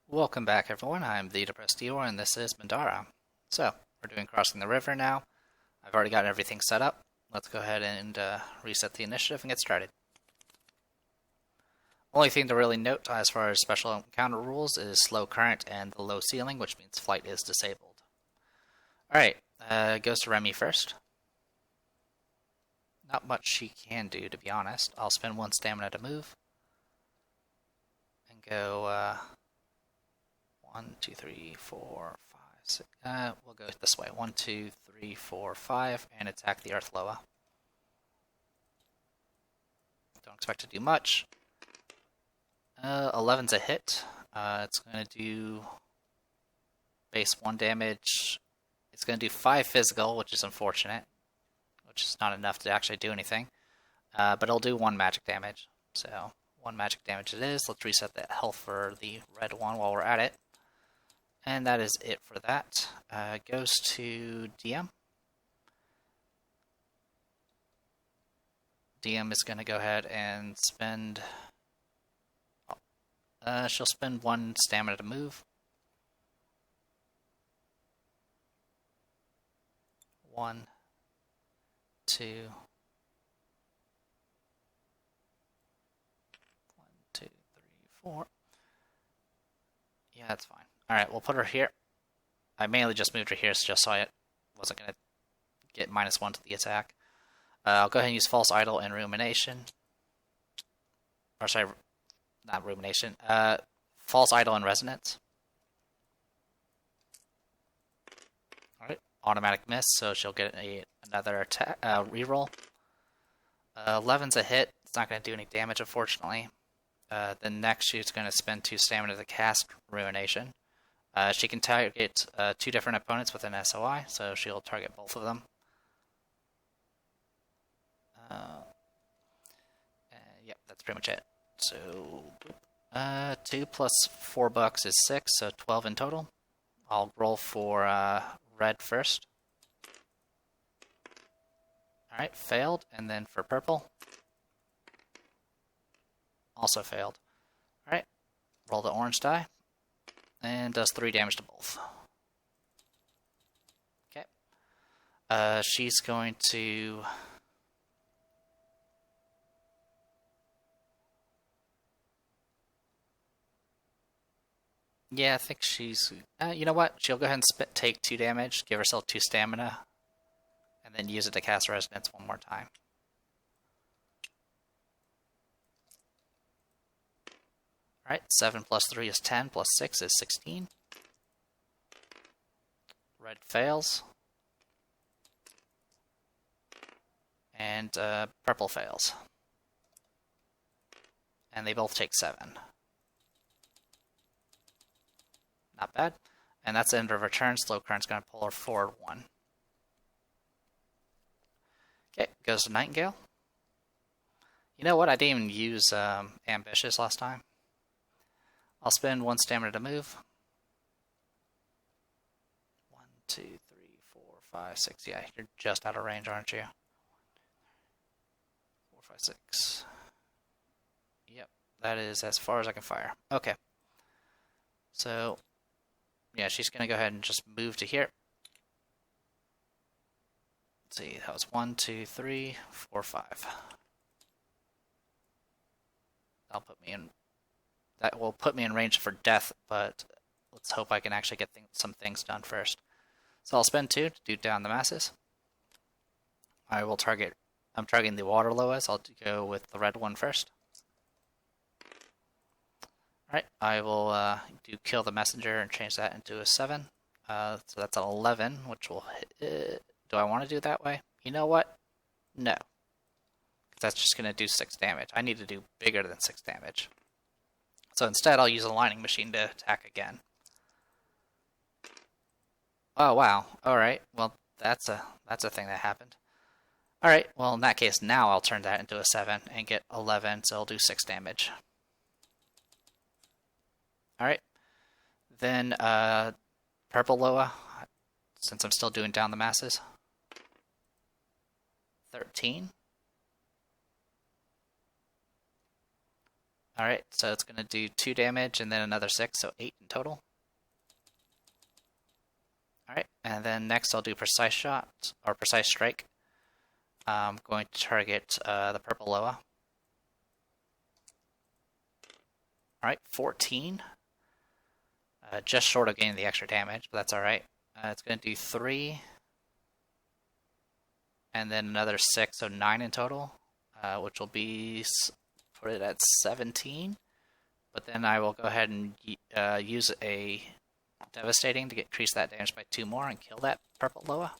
Welcome back, everyone. I'm the Depressed Eeyore, and this is Middara. So, we're doing Crossing the River now. I've already got everything set up. Let's go ahead and reset the initiative and get started. Only thing to really note as far as special encounter rules is slow current and the low ceiling, which means flight is disabled. Alright, goes to Remy first. Not much she can do, to be honest. I'll spend one stamina to move. And go, 1, 2, 3, 4, 5, 6. We'll go this way. 1, 2, 3, 4, 5, and attack the Earth Loa. Don't expect to do much. 11's a hit. It's going to do base 1 damage. It's going to do 5 physical, which is unfortunate, which is not enough to actually do anything. But it'll do 1 magic damage. So 1 magic damage it is. Let's reset that health for the red one while we're at it. And that is it for that. Goes to DM. DM is going to go ahead and spend... she'll spend 1 stamina to move. 1, 2... 1, 2, 3, 4. Yeah, that's fine. Alright, we'll put her here. I mainly just moved her here just so I wasn't going to get -1 to the attack. I'll go ahead and use False Idol and Rumination. Or sorry, not Rumination. False Idol and Resonance. Alright, automatic miss, so she'll get another attack, reroll. 11's a hit. It's not going to do any damage, unfortunately. Then next she's going to spend 2 stamina to cast Ruination. She can target 2 different opponents with an SOI, so she'll target both of them. Yep, that's pretty much it. So, 2 plus $4 is 6, so 12 in total. I'll roll for red first. Alright, failed, and then for purple. Also failed. Alright, roll the orange die. And does 3 damage to both. Okay. She's going to... Yeah, I think she's... you know what? She'll go ahead and take 2 damage, give herself 2 stamina, and then use it to cast Resonance 1 more time. Alright, 7 plus 3 is 10, plus 6 is 16. Red fails. And purple fails. And they both take 7. Not bad. And that's the end of her turn. Slow current's going to pull her forward 1. Okay, goes to Nightingale. You know what? I didn't even use Ambitious last time. I'll spend 1 stamina to move. 1, 2, 3, 4, 5, 6. Yeah, you're just out of range, aren't you? 4, 5, 6. Yep, that is as far as I can fire. Okay. So, yeah, she's going to go ahead and just move to here. Let's see, that was 1, 2, 3, 4, 5. That'll put me in... That will put me in range for death, but let's hope I can actually get some things done first. So I'll spend 2 to do down the masses. I will target... I'm targeting the water Loas. I'll go with the red one first. Alright, I will do kill the messenger and change that into a 7. So that's an 11, which will hit... do I want to do it that way? You know what? No. That's just going to do 6 damage. I need to do bigger than 6 damage. So instead, I'll use a Lining Machine to attack again. Oh, wow. Alright, well, that's a thing that happened. Alright, well, in that case, now I'll turn that into a 7 and get 11, so I'll do 6 damage. Alright. Then, Purple Loa, since I'm still doing down the masses. 13. Alright, so it's going to do 2 damage and then another 6, so 8 in total. Alright, and then next I'll do Precise Shot, or Precise Strike. I'm going to target the purple Loa. Alright, 14. Just short of getting the extra damage, but that's alright. It's going to do 3. And then another 6, so 9 in total. Which will be, put it at 17. But then I will go ahead and use a Devastating to increase that damage by 2 more and kill that purple Loa.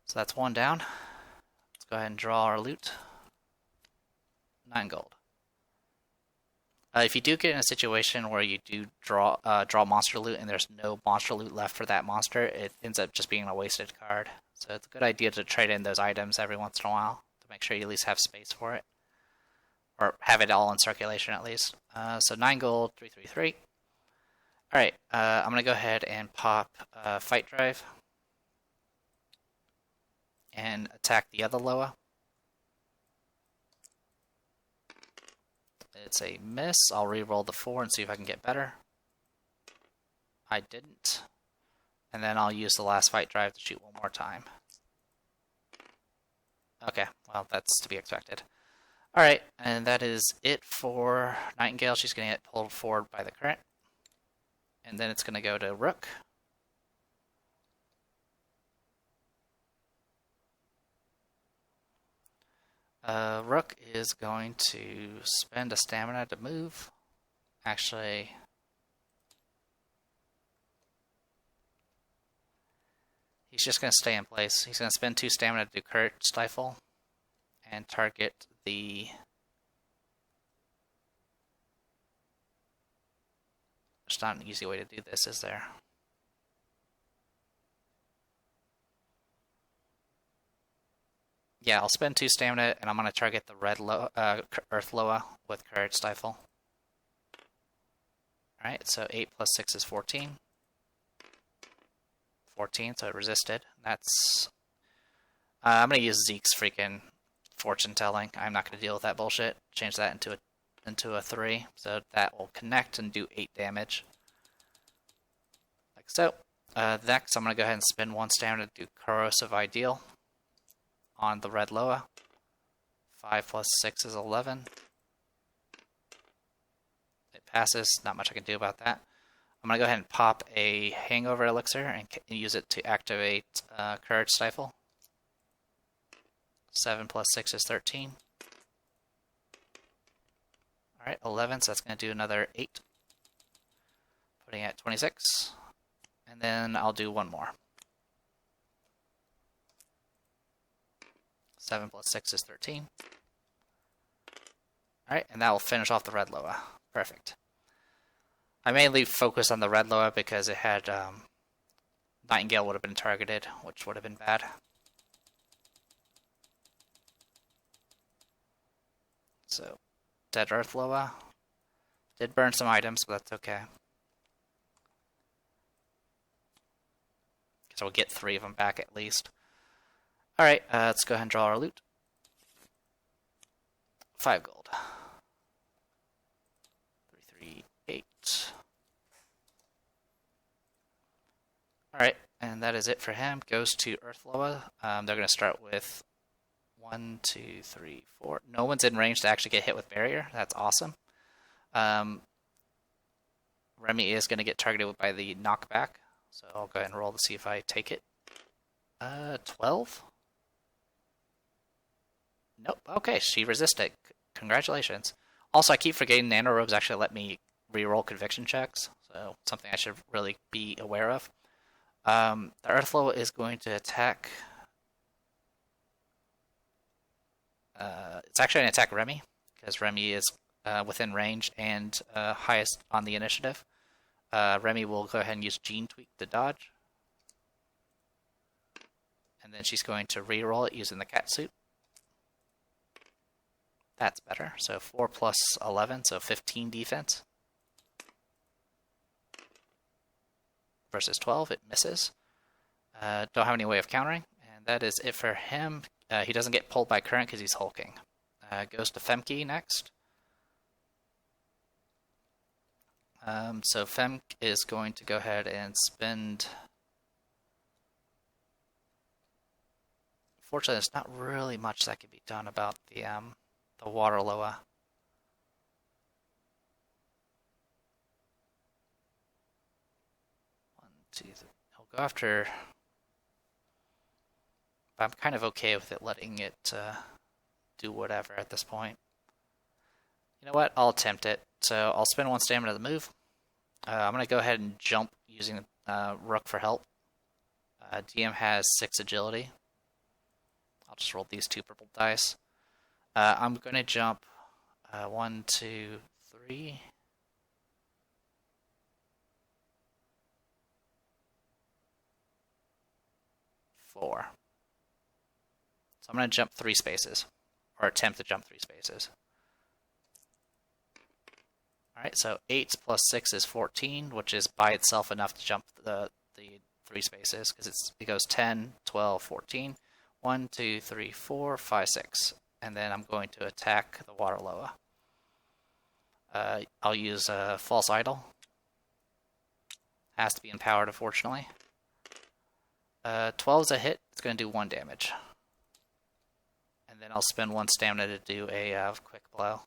So that's 1 down. Let's go ahead and draw our loot. 9 gold. If you do get in a situation where you do draw monster loot and there's no monster loot left for that monster, it ends up just being a wasted card. So it's a good idea to trade in those items every once in a while to make sure you at least have space for it. Or have it all in circulation at least. So 9 gold, 333. Alright, I'm going to go ahead and pop Fight Drive. And attack the other Loa. It's a miss. I'll re-roll the 4 and see if I can get better. I didn't. And then I'll use the last Fight Drive to shoot one more time. Okay, well, that's to be expected. Alright, and that is it for Nightingale. She's going to get pulled forward by the current. And then it's going to go to Rook. Rook is going to spend a stamina to move. Actually, he's just going to stay in place. He's going to spend 2 stamina to do Current Stifle and target the... There's not an easy way to do this, is there? Yeah, I'll spend 2 stamina, and I'm going to target the red Earth Loa with Courage Stifle. Alright, so 8 plus 6 is 14. 14, so it resisted. That's... I'm going to use Zeke's freaking fortune telling. I'm not going to deal with that bullshit. Change that into a 3, so that will connect and do 8 damage. Like so. Next, I'm going to go ahead and spend 1 stamina to do Corrosive Ideal on the red Loa. 5 plus 6 is 11. It passes. Not much I can do about that. I'm going to go ahead and pop a Hangover Elixir and use it to activate Courage Stifle. 7 plus 6 is 13. Alright, 11, so that's going to do another 8. Putting it at 26. And then I'll do 1 more. 7 plus 6 is 13. Alright, and that will finish off the red Loa. Perfect. I mainly focused on the red Loa because it had Nightingale would have been targeted, which would have been bad. So, Dead Earth Loa. Did burn some items, but that's okay. So we'll get 3 of them back at least. Alright, let's go ahead and draw our loot. 5 gold. 338. Alright, and that is it for him. Goes to Earth Loa. They're going to start with 1, 2, 3, 4. No one's in range to actually get hit with barrier. That's awesome. Remy is going to get targeted by the knockback. So I'll go ahead and roll to see if I take it. 12? Nope. Okay, she resisted. Congratulations. Also, I keep forgetting Nanorobes actually let me reroll conviction checks. So something I should really be aware of. The Earth Loa is going to attack... it's actually going to attack Remy, because Remy is within range and highest on the initiative. Remy will go ahead and use Gene Tweak to dodge. And then she's going to re-roll it using the cat suit. That's better. So 4 plus 11, so 15 defense. Versus 12, it misses. Don't have any way of countering. And that is it for him. He doesn't get pulled by current because he's hulking. Goes to Femke next. So Femke is going to go ahead and spend. Fortunately, there's not really much that can be done about the water loa. One, two, three. He'll go after. But I'm kind of okay with it letting it do whatever at this point. You know what? I'll attempt it. So I'll spend 1 stamina to move. I'm going to go ahead and jump using Rook for help. DM has 6 agility. I'll just roll these 2 purple dice. I'm going to jump 1, 2, 3. Four. So I'm going to jump 3 spaces, or attempt to jump 3 spaces. Alright, so 8 plus 6 is 14, which is by itself enough to jump the 3 spaces, because it goes 10, 12, 14. 1, 2, 3, 4, 5, 6. And then I'm going to attack the water loa. I'll use a false idol. Has to be empowered, unfortunately. 12 is a hit. It's going to do 1 damage. And then I'll spend 1 stamina to do a quick blow.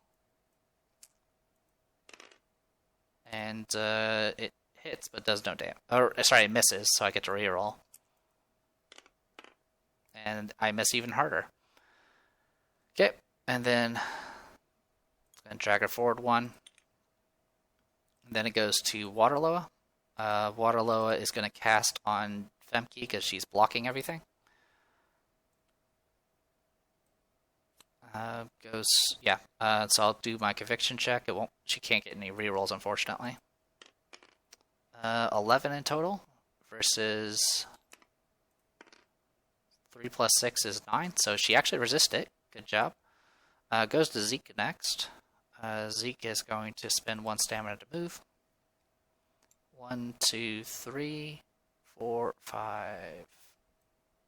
And it hits, but does no damage. Or sorry, it misses, so I get to reroll. And I miss even harder. Okay, and then I'm going to drag it forward 1. And then it goes to water loa. Water loa is going to cast on Femke because she's blocking everything. So I'll do my conviction check. It won't. She can't get any rerolls, unfortunately. 11 in total versus 3 plus 6 is 9. So she actually resists it. Good job. Goes to Zeke next. Zeke is going to spend 1 stamina to move. 1, 2, 3, 4, 5.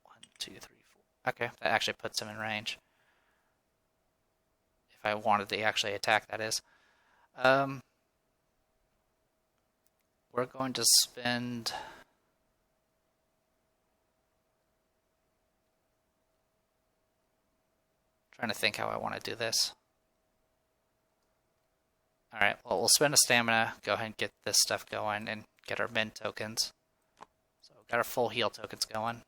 1, 2, 3, 4. Okay, that actually puts him in range. If I wanted to actually attack, that is. We're going to spend... trying to think how I want to do this. Alright, well, we'll spend a stamina, go ahead and get this stuff going, and get our min tokens. So we've got our full heal tokens going.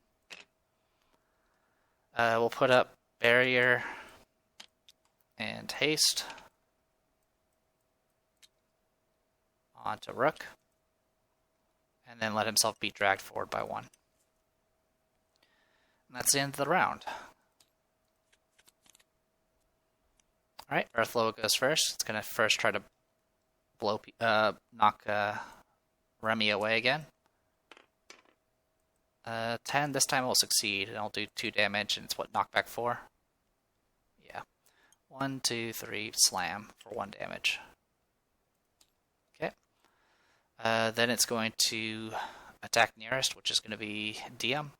We'll put up barrier and haste onto Rook, and then let himself be dragged forward by 1. And that's the end of the round. Alright, Earth Loa goes first. It's going to first try to knock Remy away again. 10, this time it will succeed, and I'll do 2 damage, and it's what, knockback 4? Yeah. 1, 2, 3, slam for 1 damage. Okay. Then it's going to attack nearest, which is going to be DM.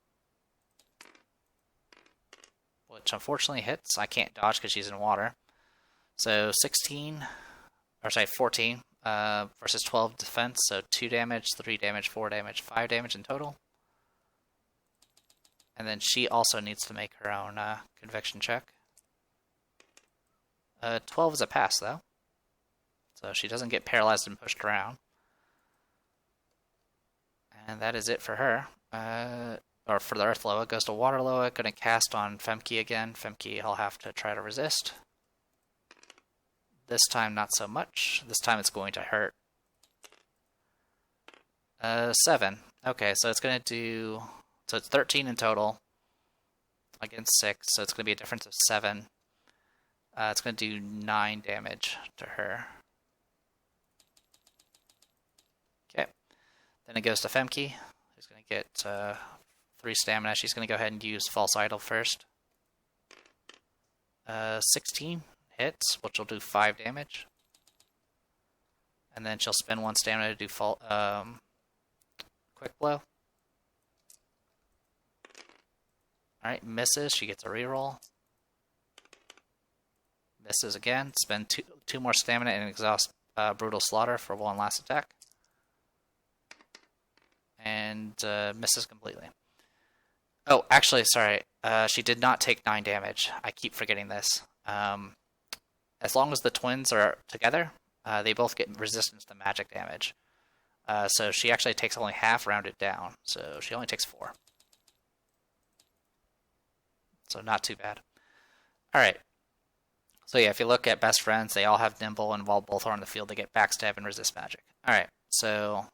Which unfortunately hits. I can't dodge because she's in water. So 14 versus 12 defense, so 2 damage, 3 damage, 4 damage, 5 damage in total. And then she also needs to make her own conviction check. 12 is a pass, though. So she doesn't get paralyzed and pushed around. And that is it for her. Or for the Earth Loa. Goes to Water Loa, going to cast on Femke again. Femke, I'll have to try to resist. This time, not so much. This time it's going to hurt. 7. Okay, so it's going to do... So it's 13 in total against 6, so it's going to be a difference of 7. It's going to do 9 damage to her. Okay. Then it goes to Femke, who's going to get 3 stamina. She's going to go ahead and use False Idol first. 16 hits, which will do 5 damage. And then she'll spend 1 stamina to do Quick Blow. Alright, misses. She gets a reroll. Misses again. Spend two more stamina and exhaust Brutal Slaughter for one last attack. And misses completely. Oh, actually, sorry. She did not take 9 damage. I keep forgetting this. As long as the twins are together, they both get resistance to magic damage. So she actually takes only half, rounded down. So she only takes 4. So not too bad. Alright. So yeah, if you look at best friends, they all have Nimble, and while both are on the field, they get backstab and resist magic. Alright, so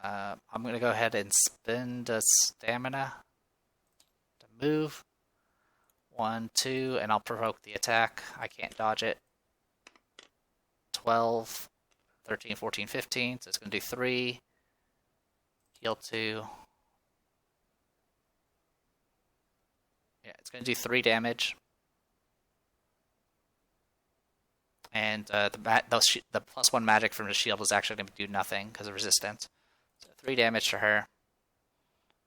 I'm going to go ahead and spend a stamina to move. 1, 2, and I'll provoke the attack. I can't dodge it. 12, 13, 14, 15. So it's going to do 3. Heal 2. Yeah, it's going to do 3 damage. And the +1 magic from the shield is actually going to do nothing because of resistance. So 3 damage to her.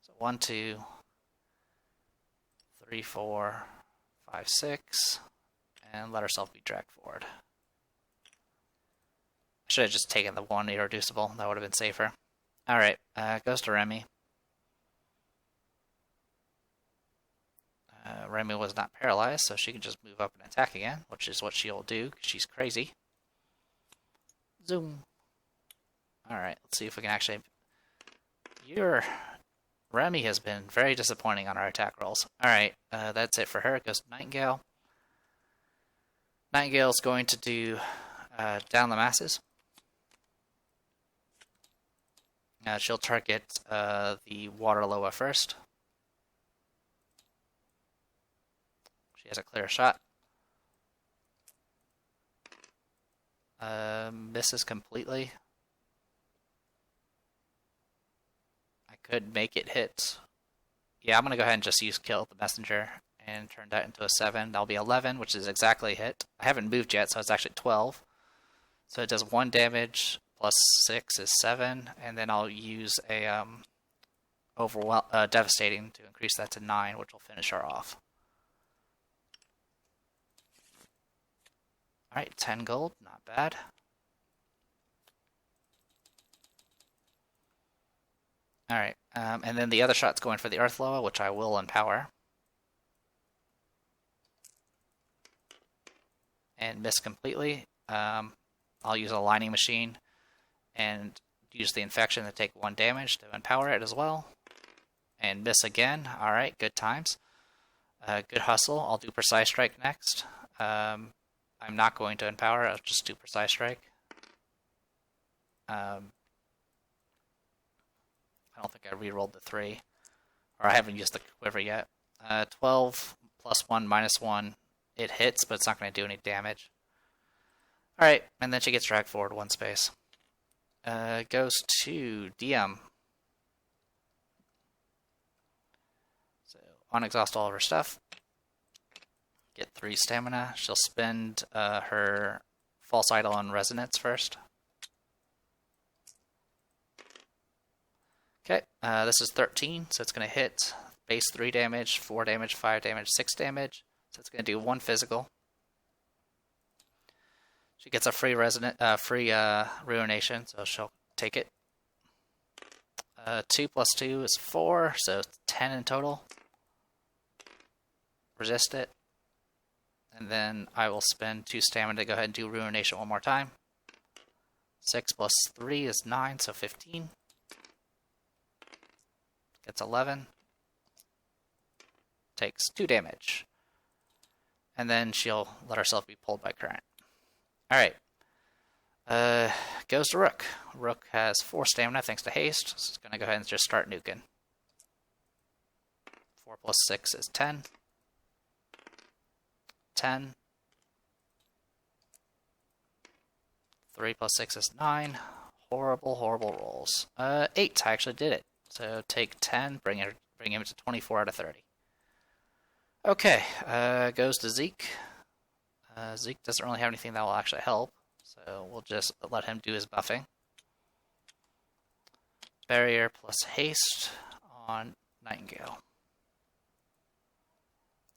So 1, 2, 3, 4, 5, 6. And let herself be dragged forward. I should have just taken the 1 irreducible. That would have been safer. Alright, goes to Remy. Remy was not paralyzed, so she can just move up and attack again, which is what she'll do, because she's crazy. Zoom. Alright, let's see if we can actually... Remy has been very disappointing on our attack rolls. Alright, that's it for her. It goes to Nightingale. Nightingale's going to do Down the Masses. She'll target the Waterloa first. She has a clear shot. Misses completely. I could make it hit. Yeah, I'm going to go ahead and just use Kill the Messenger and turn that into a 7. That'll be 11, which is exactly a hit. I haven't moved yet, so it's actually 12. So it does 1 damage, plus 6 is 7, and then I'll use a Devastating to increase that to 9, which will finish her off. Alright, 10 gold, not bad. Alright, and then the other shot's going for the Earthloa, which I will empower. And miss completely. I'll use a Lining Machine and use the Infection to take 1 damage to empower it as well. And miss again. Alright, good times. Good hustle. I'll do Precise Strike next. I'm not going to empower, I'll just do Precise Strike. I don't think I rerolled the 3. Or I haven't used the quiver yet. 12 plus 1 minus 1. It hits, but it's not going to do any damage. Alright, and then she gets dragged forward 1 space. Goes to DM. So, unexhaust all of her stuff. Get 3 stamina. She'll spend her False Idol on Resonance first. Okay, this is 13, so it's going to hit base 3 damage, 4 damage, 5 damage, 6 damage. So it's going to do 1 physical. She gets a free Ruination, so she'll take it. 2 plus 2 is 4, so 10 in total. Resist it. And then I will spend 2 stamina to go ahead and do Ruination one more time. 6 plus 3 is 9, so 15. Gets 11. Takes 2 damage. And then she'll let herself be pulled by current. Alright. Goes to Rook. Rook has 4 stamina thanks to haste, so it's going to go ahead and just start nuking. 4 plus 6 is 10. 10. 3 plus 6 is 9. Horrible, horrible rolls. 8. I actually did it. So take 10, bring him to 24 out of 30. Okay, goes to Zeke. Zeke doesn't really have anything that will actually help, so we'll just let him do his buffing. Barrier plus haste on Nightingale.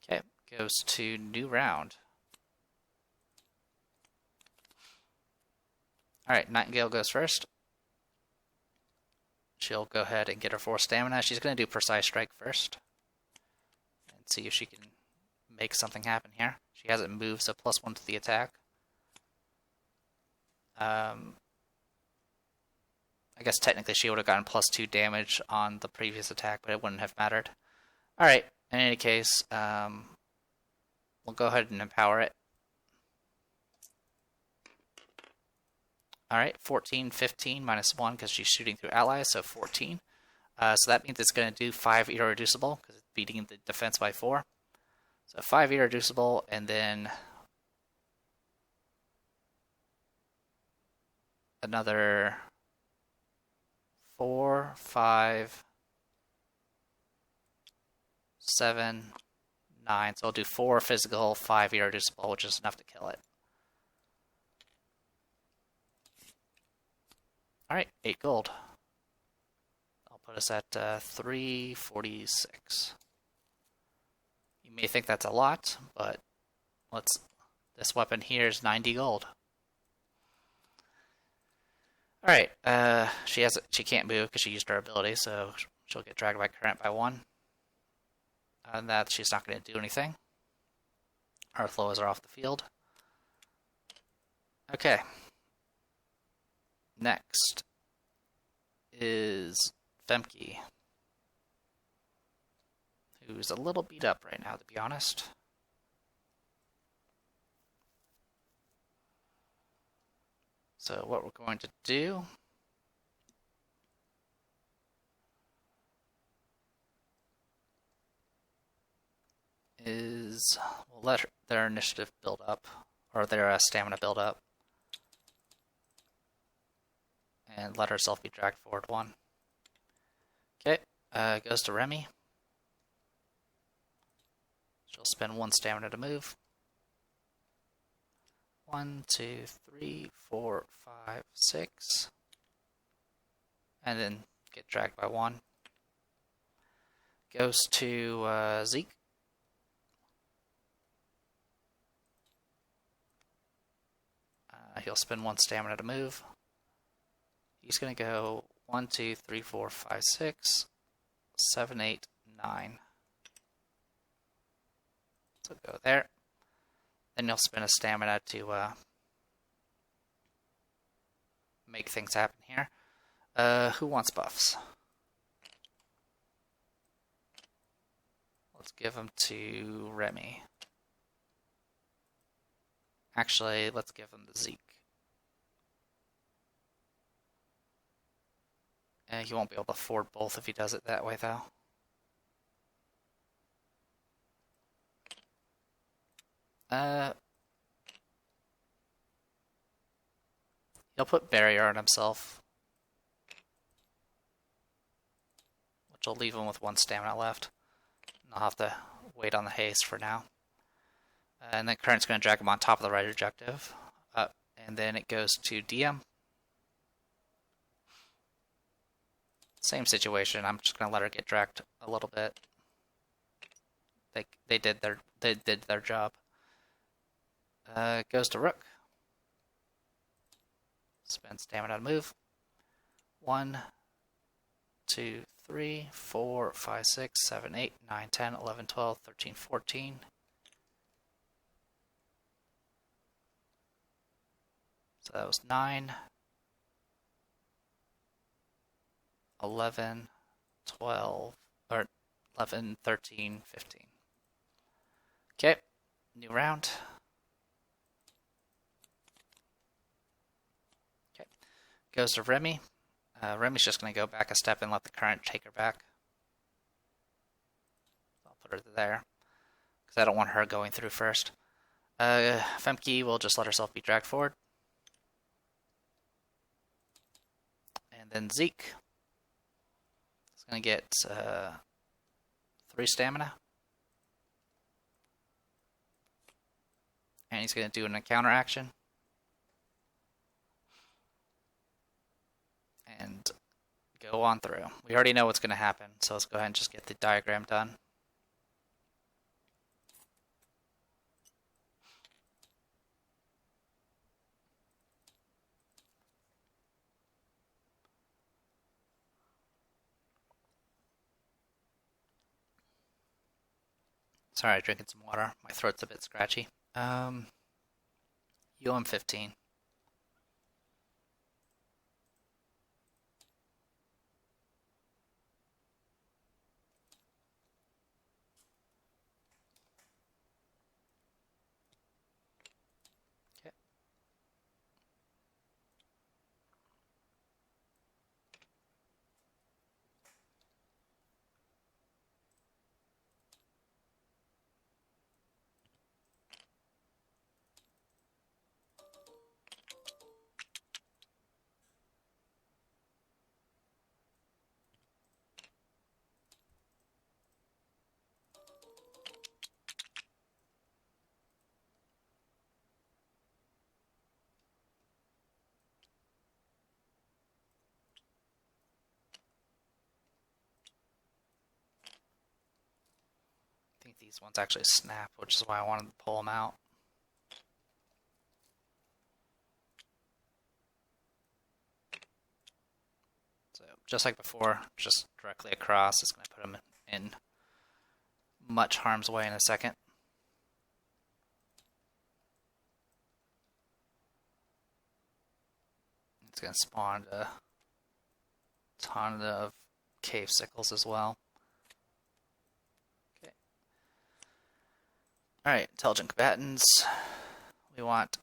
Okay, goes to new round. Alright, Nightingale goes first. She'll go ahead and get her 4 stamina. She's going to do Precise Strike first. And see if she can make something happen here. She hasn't moved, so +1 to the attack. I guess technically she would have gotten +2 damage on the previous attack, but it wouldn't have mattered. Alright, in any case, we'll go ahead and empower it. Alright, 14, 15, -1 because she's shooting through allies, so 14. So that means it's going to do 5 irreducible because it's beating the defense by 4. So 5 irreducible, and then another 4, 5, 7, 9. So I'll do 4 physical, 5 irreducible, which is enough to kill it. Alright, 8 gold. I'll put us at 346. You may think that's a lot, but this weapon here is 90 gold. Alright, she can't move because she used her ability, so she'll get dragged by current by 1. Other than that, she's not going to do anything. Our flows are off the field. Okay. Next is Femke, who's a little beat up right now, to be honest. So what we're going to do is we'll let their initiative build up, or their stamina build up, and let herself be dragged forward 1. Okay, goes to Remy. She'll spend 1 stamina to move. 1, 2, 3, 4, 5, 6. And then get dragged by 1. Goes to Zeke. He'll spend 1 stamina to move. He's going to go 1, 2, 3, 4, 5, 6, 7, 8, 9. So go there. Then he'll spend a stamina to make things happen here. Who wants buffs? Let's give them to Remy. Actually, let's give them to Zeke. He won't be able to afford both if he does it that way, though. He'll put barrier on himself, which will leave him with 1 stamina left. I'll have to wait on the haste for now. And then current's going to drag him on top of the right objective. And then it goes to DM. Same situation. I'm just going to let her get dragged a little bit. They did their job. Goes to Rook. Spend stamina to move. 1, 2, 3, 4, 5, 6, 7, 8, 9, 10, 11, 12, 13, 14. So that was 9, 11, 12, or 11, 13, 15. Okay, new round. Okay, goes to Remy. Remy's just going to go back a step and let the current take her back. I'll put her there, because I don't want her going through first. Femke will just let herself be dragged forward. And then Zeke is going to get 3 stamina. And he's going to do an encounter action. And go on through. We already know what's going to happen, so let's go ahead and just get the diagram done. Sorry, drinking some water. My throat's a bit scratchy. UM 15. Okay. I think these ones actually snap, which is why I wanted to pull them out. So just like before, just directly across. It's going to put them in much harm's way in a second. It's going to spawn a ton of cave sickles as well. Okay. Alright, intelligent combatants. We want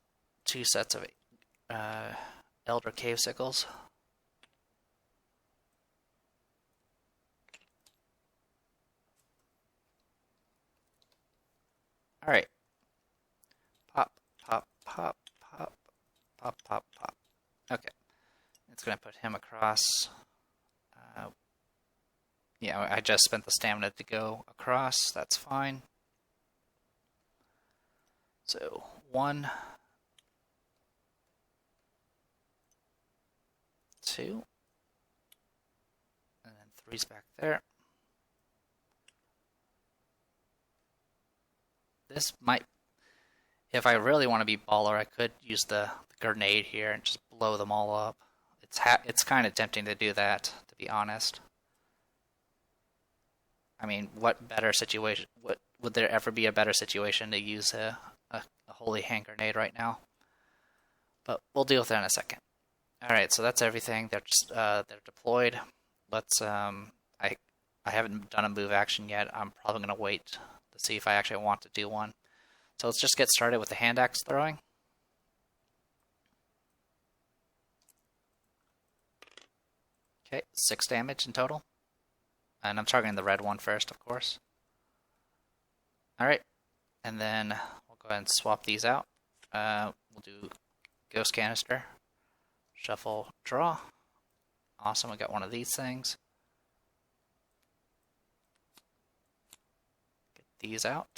2 sets of elder cave sickles. Alright. Pop, pop, pop, pop, pop, pop, pop. Okay. It's going to put him across. Yeah, I just spent the stamina to go across. That's fine. So, 1, 2, and then 3's back there. This might, if I really want to be baller, I could use the grenade here and just blow them all up. It's kind of tempting to do that, to be honest. I mean, what better situation? Would there ever be a better situation to use a holy hand grenade right now? But we'll deal with that in a second. All right, so that's everything. They're deployed. Let's I haven't done a move action yet. I'm probably gonna wait to see if I actually want to do one. So let's just get started with the hand axe throwing. Okay, 6 damage in total. And I'm targeting the red one first, of course. Alright, and then we'll go ahead and swap these out. We'll do Ghost Canister, Shuffle, Draw. Awesome, we got one of these things. Get these out.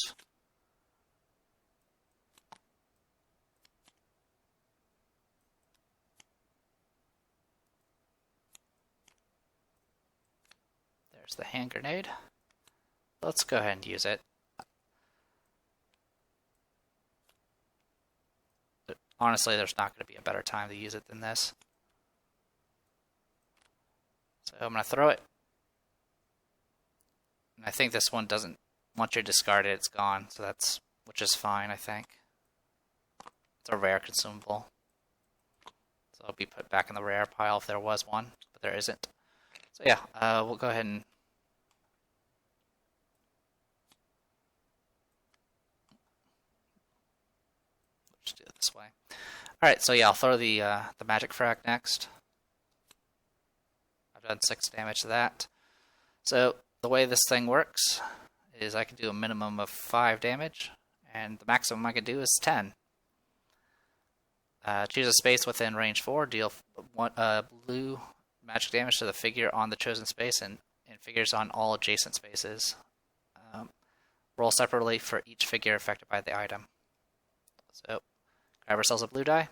There's the hand grenade. Let's go ahead and use it. Honestly, there's not going to be a better time to use it than this. So I'm going to throw it. And I think this one doesn't, once you're discarded, it's gone. So that's, which is fine, I think. It's a rare consumable. So it'll be put back in the rare pile if there was one, but there isn't. So yeah, we'll go ahead and just do it this way. Alright, so yeah, I'll throw the magic frag next. I've done 6 damage to that. So the way this thing works is I can do a minimum of 5 damage, and the maximum I can do is 10. Choose a space within range 4, deal 1 blue magic damage to the figure on the chosen space and figures on all adjacent spaces. Roll separately for each figure affected by the item. So, grab ourselves a blue die.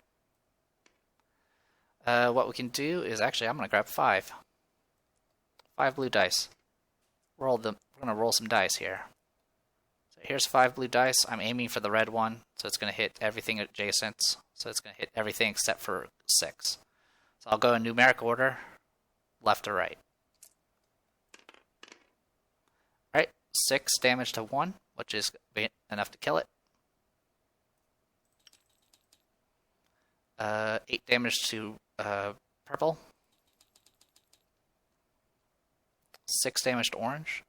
What we can do is actually, I'm going to grab 5. 5 blue dice. Roll them. We're going to roll some dice here. So here's 5 blue dice. I'm aiming for the red one, so it's going to hit everything adjacent. So it's going to hit everything except for 6. So I'll go in numeric order, left to right. Alright, 6 damage to 1. which is enough to kill it. 8 damage to purple. 6 damage to orange.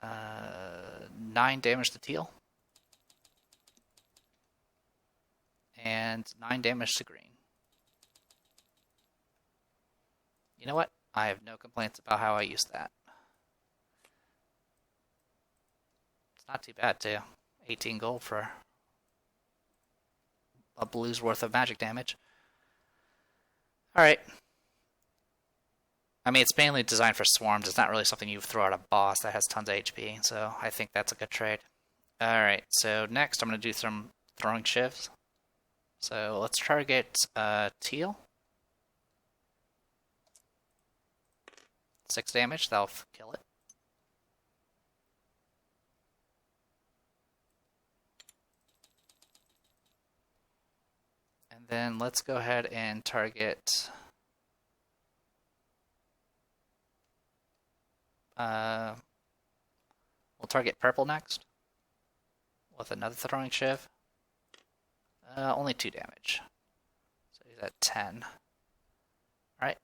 9 damage to teal. And 9 damage to green. You know what? I have no complaints about how I used that. It's not too bad, too. 18 gold for a blue's worth of magic damage. Alright. I mean, it's mainly designed for swarms. It's not really something you throw at a boss that has tons of HP, so I think that's a good trade. Alright, so next I'm going to do some throwing shivs. So let's target teal. 6 damage, that'll kill it. And then let's go ahead and target we'll target purple next with another throwing shiv. Only 2 damage. So he's at 10. Alright,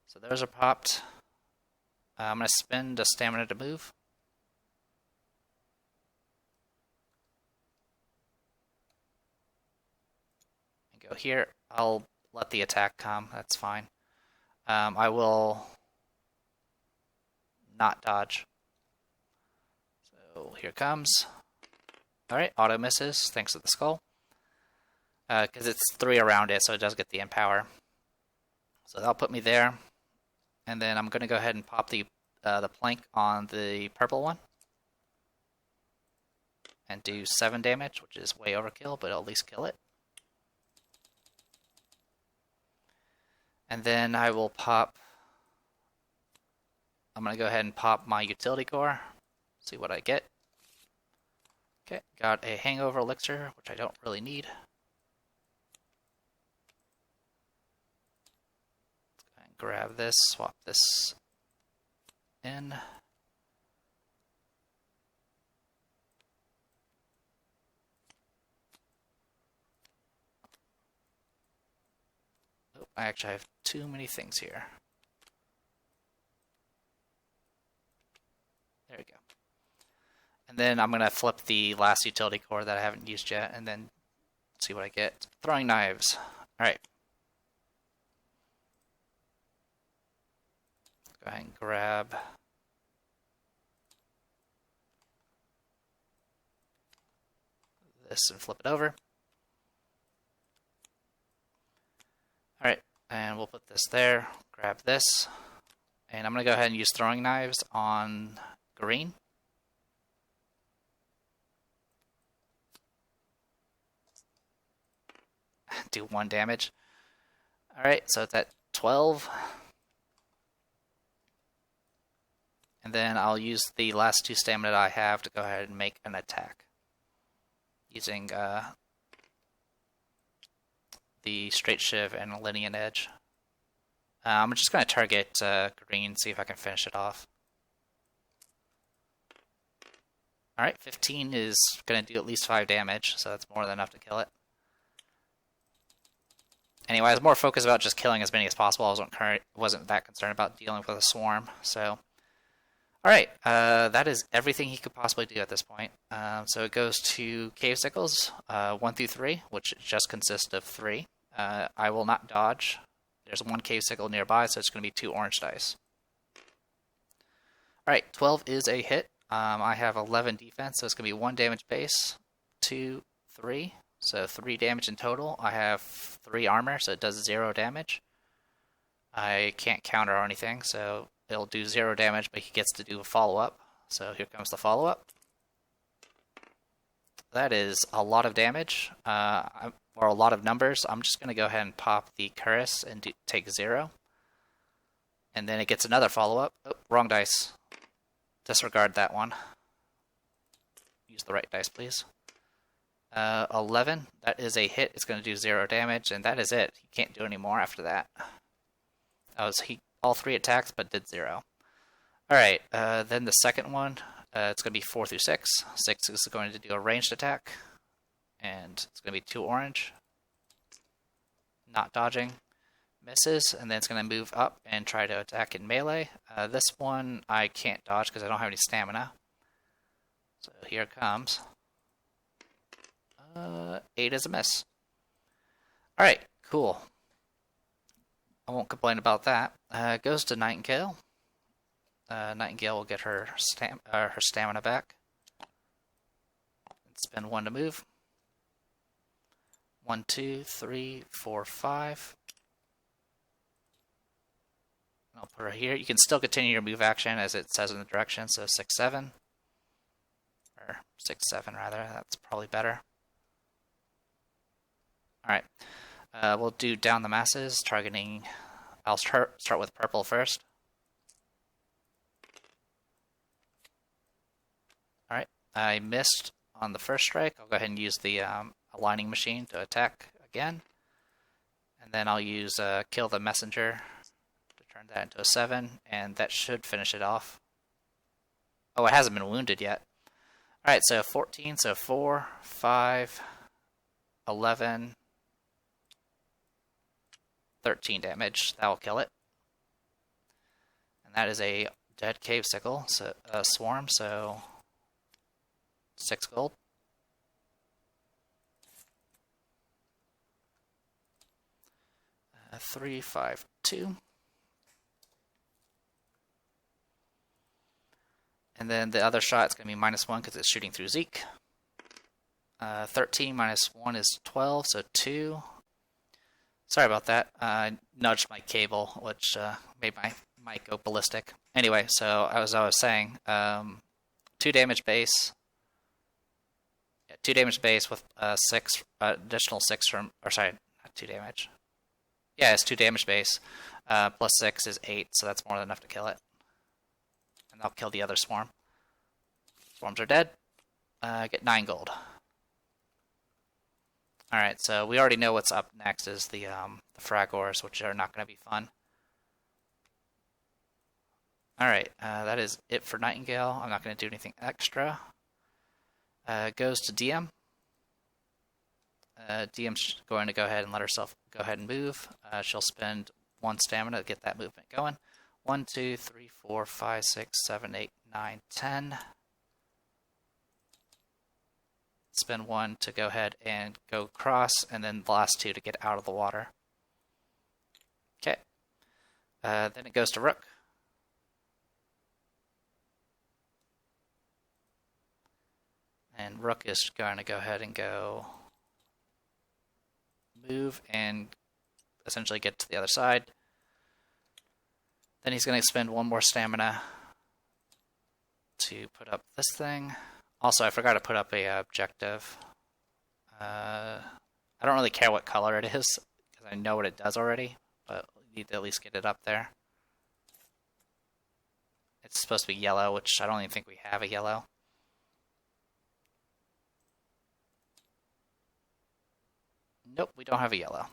so those are popped. I'm going to spend a stamina to move. And go here. I'll let the attack come. That's fine. I will not dodge. So here comes. Alright, auto misses thanks to the skull. Because it's 3 around it, so it does get the empower. So that'll put me there. And then I'm going to go ahead and pop the plank on the purple one. And do 7 damage, which is way overkill, but it'll at least kill it. And then I will pop... I'm going to go ahead and pop my utility core. See what I get. Okay, got a hangover elixir, which I don't really need. Grab this, swap this in. Oh, I actually have too many things here. There we go. And then I'm going to flip the last utility core that I haven't used yet, and then see what I get. Throwing knives. Alright. Go ahead and grab this and flip it over. Alright, and we'll put this there, grab this, and I'm going to go ahead and use throwing knives on green. Do 1 damage. Alright, so it's at 12. And then I'll use the last 2 stamina that I have to go ahead and make an attack. Using the straight shiv and a linear edge. I'm just going to target green, see if I can finish it off. Alright, 15 is going to do at least 5 damage, so that's more than enough to kill it. Anyway, I was more focused about just killing as many as possible. I wasn't that concerned about dealing with a swarm, so... Alright, that is everything he could possibly do at this point. So it goes to Cave Sickles, 1 through 3, which just consists of 3. I will not dodge. There's 1 Cave Sickle nearby, so it's going to be 2 orange dice. Alright, 12 is a hit. I have 11 defense, so it's going to be 1 damage base, 2, 3. So 3 damage in total. I have 3 armor, so it does 0 damage. I can't counter or anything, so... It'll do 0 damage, but he gets to do a follow-up. So here comes the follow-up. That is a lot of damage, or a lot of numbers. I'm just going to go ahead and pop the Cuirass and take 0. And then it gets another follow-up. Oh, wrong dice. Disregard that one. Use the right dice, please. 11. That is a hit. It's going to do 0 damage, and that is it. He can't do any more after that. That was all 3 attacks, but did 0. Alright, then the second one, it's going to be 4 through 6. 6 is going to do a ranged attack, and it's going to be 2 orange. Not dodging. Misses, and then it's going to move up and try to attack in melee. This one I can't dodge because I don't have any stamina. So here it comes. 8 is a miss. Alright, cool. I won't complain about that. Goes to Nightingale. Nightingale will get her stamina back. Spend 1 to move. 1, 2, 3, 4, 5. I'll put her here. You can still continue your move action as it says in the direction, so 6, 7. Or 6, 7 rather, that's probably better. Alright, we'll do down the masses, targeting, I'll start with purple first. Alright, I missed on the first strike. I'll go ahead and use the aligning machine to attack again. And then I'll use kill the messenger to turn that into a 7, and that should finish it off. Oh, it hasn't been wounded yet. Alright, so 14, so 4, 5, 11, 13 damage. That will kill it. And that is a dead cave sickle, so swarm, so 6 gold. 3, 5, 2. And then the other shot is going to be -1 because it's shooting through Zeke. 13 minus 1 is 12, so 2. Sorry about that. I nudged my cable, which made my mic go ballistic. Anyway, so as I was saying, 2 damage base. Yeah, 2 damage base with 6 additional 6 from, or sorry, not 2 damage. Yeah, it's 2 damage base. Plus 6 is 8, so that's more than enough to kill it. And I'll kill the other swarm. Swarms are dead. Get 9 gold. Alright, so we already know what's up next is the Fragors, which are not going to be fun. Alright, that is it for Nightingale. I'm not going to do anything extra. Goes to DM. DM's going to go ahead and let herself go ahead and move. She'll spend 1 stamina to get that movement going. 1, 2, 3, 4, 5, 6, 7, 8, 9, 10. Spend 1 to go ahead and go across, and then the last 2 to get out of the water. Okay. Then it goes to Rook. And Rook is going to go ahead and go move and essentially get to the other side. Then he's going to spend 1 more stamina to put up this thing. Also, I forgot to put up a objective. I don't really care what color it is, because I know what it does already, but we need to at least get it up there. It's supposed to be yellow, which I don't even think we have a yellow. Nope, we don't have a yellow.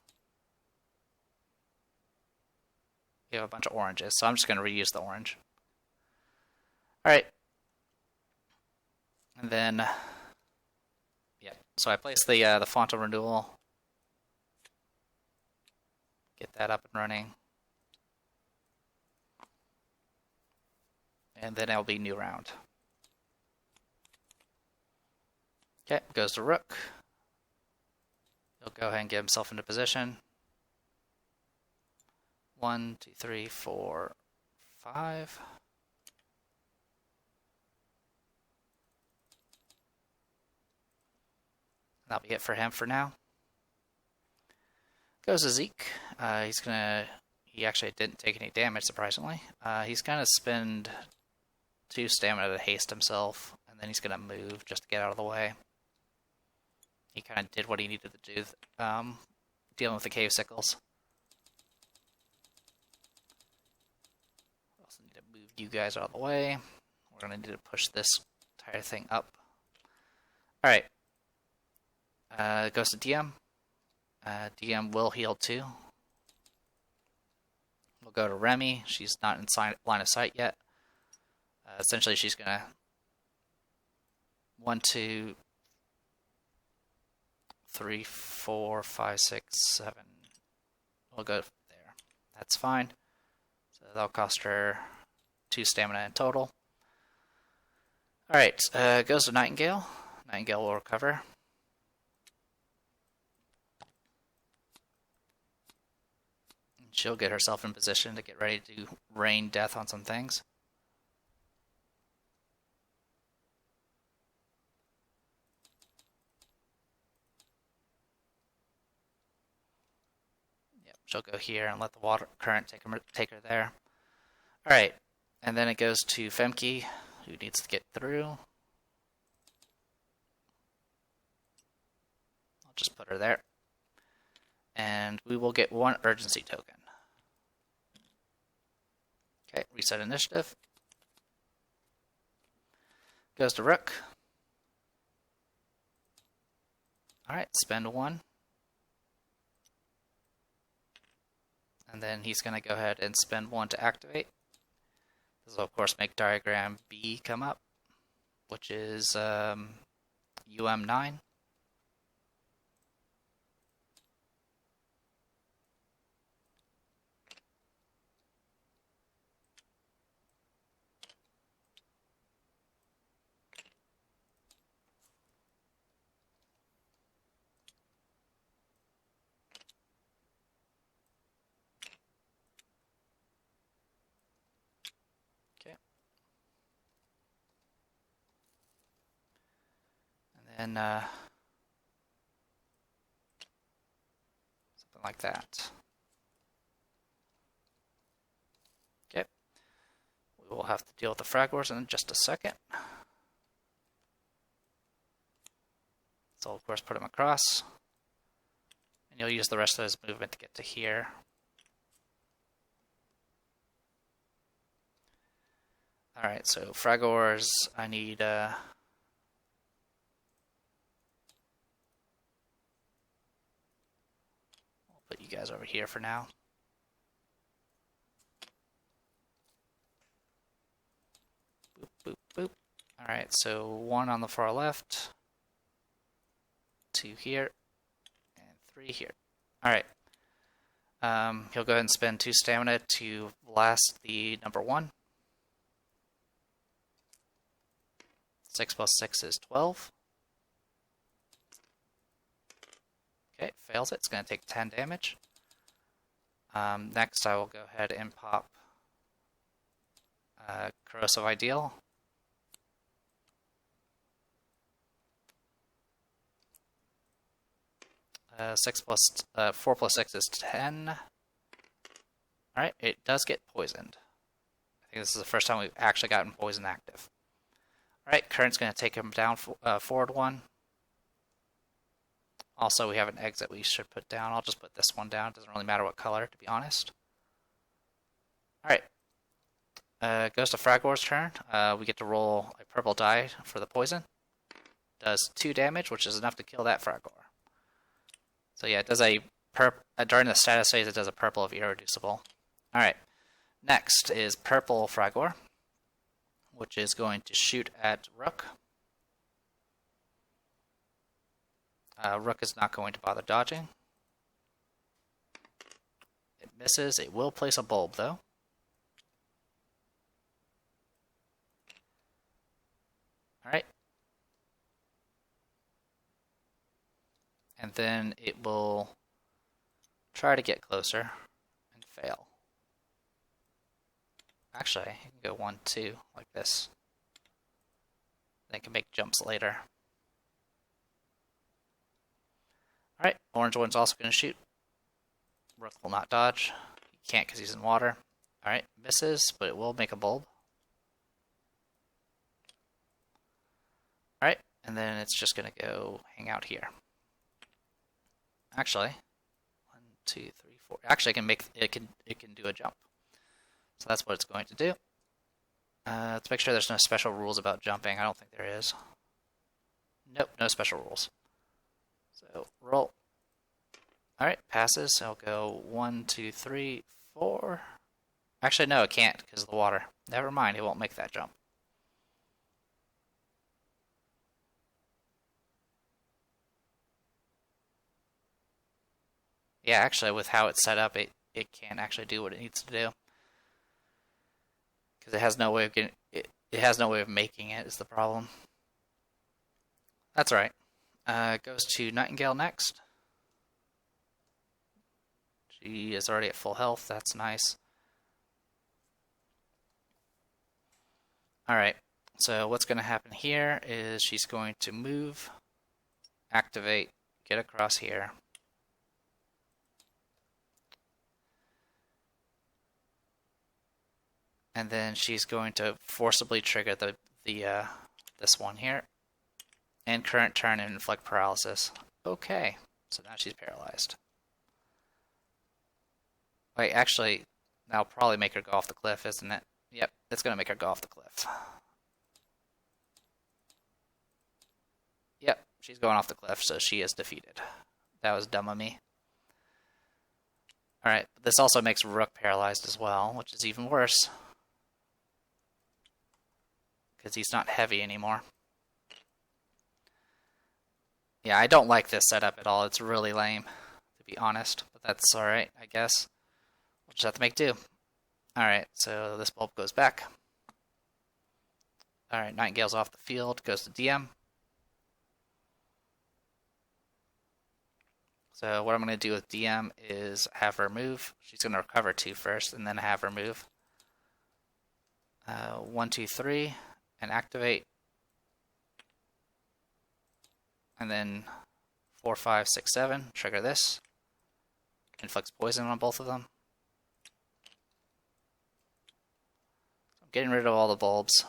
We have a bunch of oranges, so I'm just going to reuse the orange. Alright. And then, yeah, so I place the font of renewal. Get that up and running. And then it'll be new round. Okay, goes to Rook. He'll go ahead and get himself into position. 1, 2, 3, 4, 5. That'll be it for him for now. Goes to Zeke. He actually didn't take any damage, surprisingly. He's going to spend 2 stamina to haste himself, and then he's going to move just to get out of the way. He kind of did what he needed to do, dealing with the cave sickles. Also need to move you guys out of the way. We're going to need to push this entire thing up. Alright. It goes to DM. DM will heal too. We'll go to Remy. She's not in line of sight yet. Essentially, she's gonna 1, 2, 3, 4, 5, 6, 7. We'll go there. That's fine. So that'll cost her 2 stamina in total. Alright, goes to Nightingale. Nightingale will recover. She'll get herself in position to get ready to rain death on some things. Yep, she'll go here and let the water current take her there. Alright, and then it goes to Femke, who needs to get through. I'll just put her there. And we will get 1 urgency token. Okay, reset initiative. Goes to Rook. Alright, spend 1. And then he's going to go ahead and spend 1 to activate. This will, of course, make diagram B come up, which is UM9. And something like that. Okay. We will have to deal with the Fragors in just a second. So, of course, put them across. And you'll use the rest of his movement to get to here. Alright, so Fragors, I need... put you guys over here for now. Boop, boop, boop. Alright, so 1 on the far left, 2 here, and 3 here. Alright. He'll go ahead and spend 2 stamina to blast the number 1. 6 plus 6 is 12. Okay, fails it. It's going to take 10 damage. Next, I will go ahead and pop Corrosive Ideal. Uh, 4 plus 6 is 10. Alright, it does get poisoned. I think this is the first time we've actually gotten poison active. Alright, current's going to take him down forward 1. Also, we have an exit we should put down. I'll just put this one down. It doesn't really matter what color, to be honest. Alright. Goes to Fragor's turn. We get to roll a purple die for the poison. Does 2 damage, which is enough to kill that Fragor. So yeah, it does a during the status phase, it does a purple of irreducible. Alright. Next is purple Fragor, which is going to shoot at Rook. Rook is not going to bother dodging. It misses. It will place a bulb, though. Alright. And then it will try to get closer and fail. Actually, I can go 1, 2, like this. They can make jumps later. Alright, orange one's also going to shoot. Rook will not dodge. He can't because he's in water. Alright, misses, but it will make a bulb. Alright, and then it's just going to go hang out here. Actually, 1, 2, 3, 4. Actually, it can do a jump. So that's what it's going to do. Let's make sure there's no special rules about jumping. I don't think there is. Nope, no special rules. So roll. Alright, passes. I'll go 1, 2, 3, 4. Actually, no, it can't because of the water. Never mind, it won't make that jump. Yeah, actually, with how it's set up, it can't actually do what it needs to do. Because it has no way of getting it. It has no way of making it. Is the problem? That's right. Goes to Nightingale next. She is already at full health. That's nice. Alright, so what's going to happen here is she's going to move, activate, get across here. And then she's going to forcibly trigger this one here. And current turn and inflict paralysis. Okay, so now she's paralyzed. Wait, actually, that'll probably make her go off the cliff, isn't it? Yep, it's going to make her go off the cliff. Yep, she's going off the cliff, so she is defeated. That was dumb of me. Alright, this also makes Rook paralyzed as well, which is even worse. Because he's not heavy anymore. Yeah, I don't like this setup at all. It's really lame, to be honest. But that's alright, I guess. We'll just have to make do. Alright, so this bulb goes back. Alright, Nightingale's off the field, goes to DM. So what I'm going to do with DM is have her move. She's going to recover 2 first, and then have her move. 1, 2, 3, and activate. And then 4, 5, 6, 7, trigger this. Inflicts poison on both of them. I'm getting rid of all the bulbs.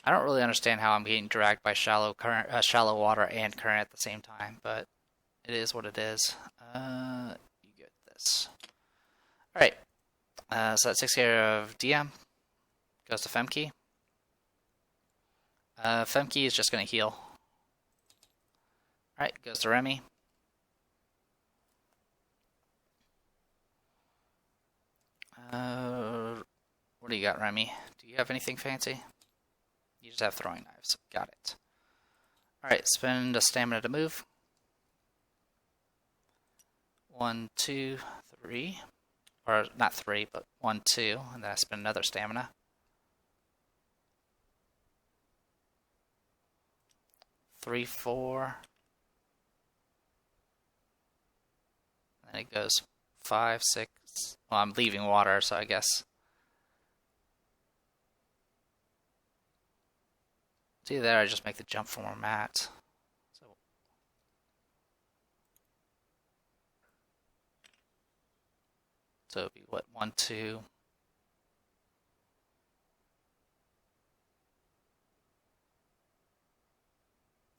I don't really understand how I'm getting dragged by shallow water and current at the same time, but it is what it is. You get this. Alright, so that takes care of DM. Goes to Femke. Femke is just going to heal. Alright, goes to Remy. What do you got, Remy? Do you have anything fancy? You just have throwing knives. Got it. Alright, spend a stamina to move. 1, 2, 3. Or not 3, but 1, 2. And then I spend another stamina. 3, 4. And then it goes 5, 6. Well, I'm leaving water, so I guess. See there, I just make the jump from where I'm at. So it'd be what, 1, 2.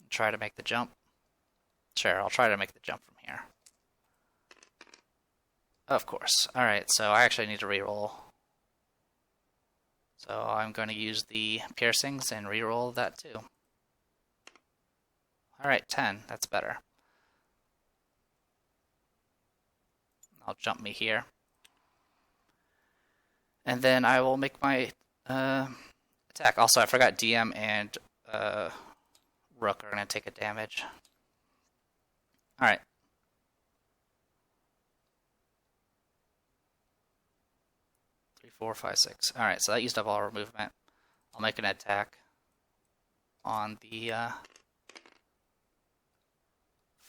Try to make the jump. Sure, I'll try to make the jump from here. Of course. Alright, so I actually need to reroll. So I'm going to use the piercings and reroll that too. Alright, 10. That's better. I'll jump me here. And then I will make my attack. Also, I forgot DM and Rook are going to take a damage. Alright. Three, 4, 5, 6. Alright, so that used up all our movement. I'll make an attack on the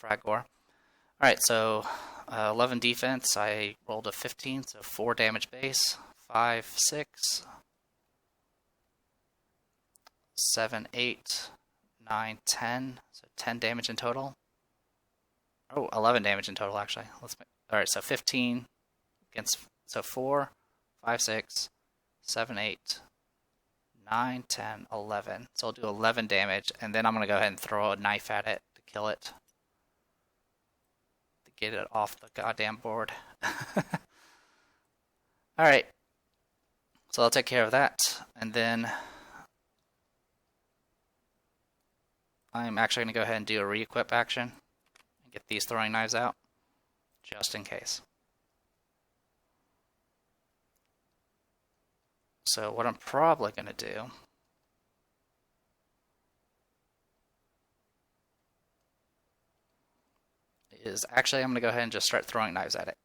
Fragor. Alright, so 11 defense. I rolled a 15, so 4 damage base. 5, 6, 7, 8, 9, 10. So 10 damage in total. Oh, 11 damage in total, actually. Alright, so 15 against. So 4, 5, 6, 7, 8, 9, 10, 11. So I'll do 11 damage, and then I'm going to go ahead and throw a knife at it to kill it. To get it off the goddamn board. Alright. So I'll take care of that, and then I'm actually going to go ahead and do a re-equip action and get these throwing knives out, just in case. So what I'm probably going to do is actually I'm going to go ahead and just start throwing knives at it.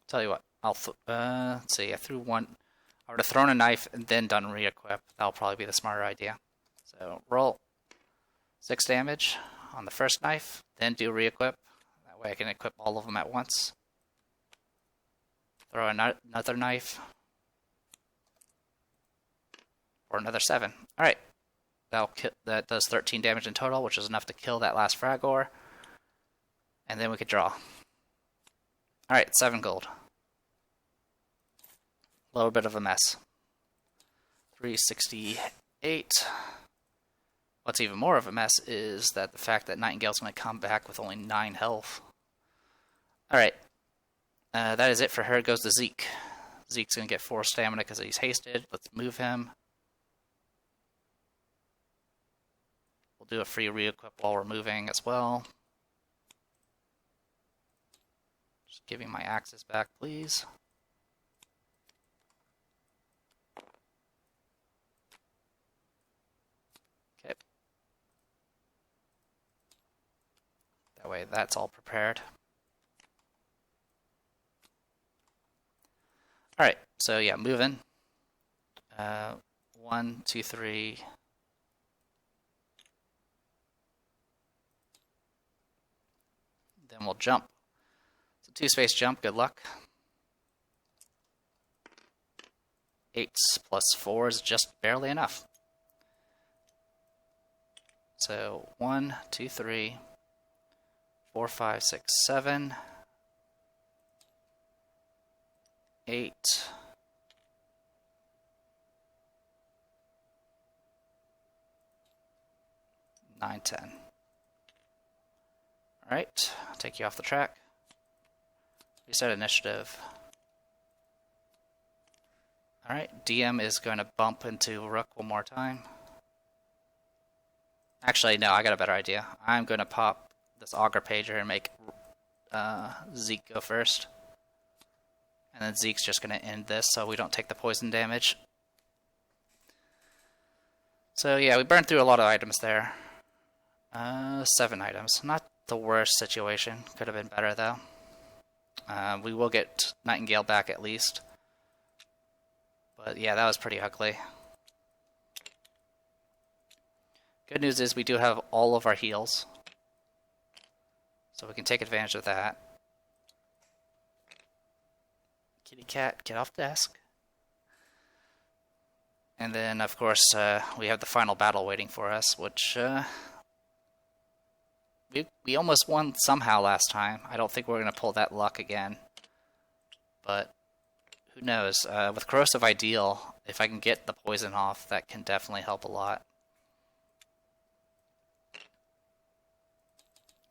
Tell you what, let's see, I threw one. I would have thrown a knife and then done re-equip. That'll probably be the smarter idea. So roll 6 damage on the first knife, then do re-equip. That way I can equip all of them at once. Throw another knife for another 7. All right, that does 13 damage in total, which is enough to kill that last Fragor. And then we could draw. All right, 7 gold. A little bit of a mess. 368. What's even more of a mess is that the fact that Nightingale's going to come back with only 9 health. Alright. That is it for her. It goes to Zeke. Zeke's going to get 4 stamina because he's hasted. Let's move him. We'll do a free re-equip while we're moving as well. Just giving my axes back, please. Okay. That way that's all prepared. Alright, so yeah, moving. 1, 2, 3. Then we'll jump. So 2-space jump, good luck. 8 plus 4 is just barely enough. So 1, 2, 3, 4, 5, 6, 7, 8, 9, 10. Alright, I'll take you off the track. Reset initiative. Alright, DM is going to bump into Rook one more time. Actually, no, I got a better idea. I'm going to pop this Augur Pager and make Zeke go first. And then Zeke's just going to end this so we don't take the poison damage. So yeah, we burned through a lot of items there. 7 items. Not the worst situation. Could have been better though. We will get Nightingale back at least. But yeah, that was pretty ugly. Good news is we do have all of our heals. So we can take advantage of that. Kitty cat, get off desk. And then, of course, we have the final battle waiting for us, which we almost won somehow last time. I don't think we're going to pull that luck again. But who knows? With Corrosive Ideal, if I can get the poison off, that can definitely help a lot.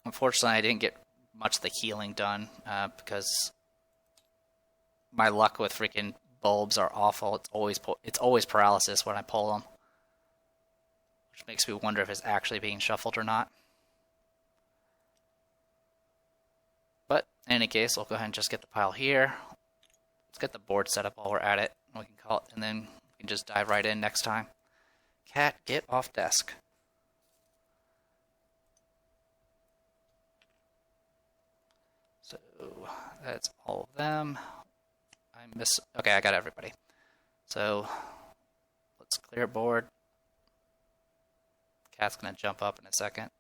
Unfortunately, I didn't get much of the healing done because my luck with freaking bulbs are awful. It's always paralysis when I pull them, which makes me wonder if it's actually being shuffled or not. But in any case, we'll go ahead and just get the pile here. Let's get the board set up while we're at it. We can call it, and then we can just dive right in next time. Cat, get off desk. So that's all of them. Okay, I got everybody. So let's clear board. Cat's gonna jump up in a second.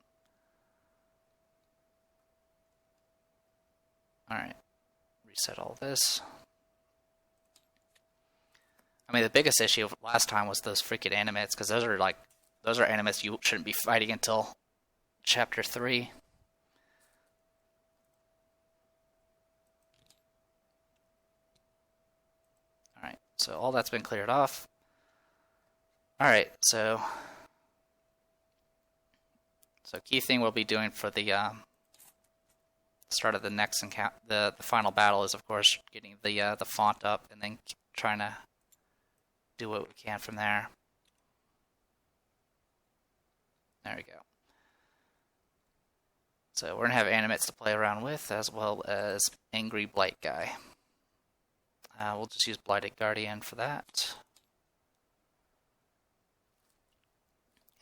Alright, reset all this. I mean, the biggest issue last time was those freaking animates, because those are animates you shouldn't be fighting until chapter 3. Alright, so all that's been cleared off. Alright, so key thing we'll be doing for the start of the next encounter, the final battle, is of course getting the font up and then trying to do what we can from there. There we go. So we're going to have animates to play around with, as well as Angry Blight guy. We'll just use Blighted Guardian for that.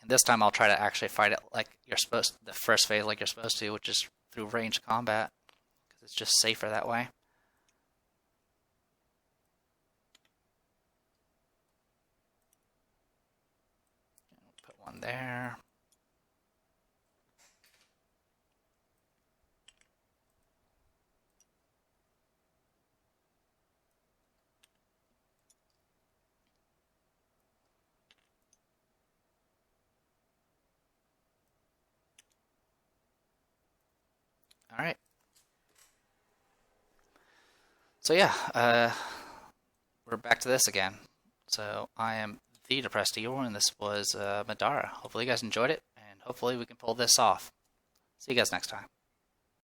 And this time I'll try to actually fight it like you're supposed to, the first phase like you're supposed to, which is through ranged combat, because it's just safer that way. Put one there. All right. So yeah, we're back to this again. So I am the Depressed Eagle, and this was Middara. Hopefully you guys enjoyed it, and hopefully we can pull this off. See you guys next time.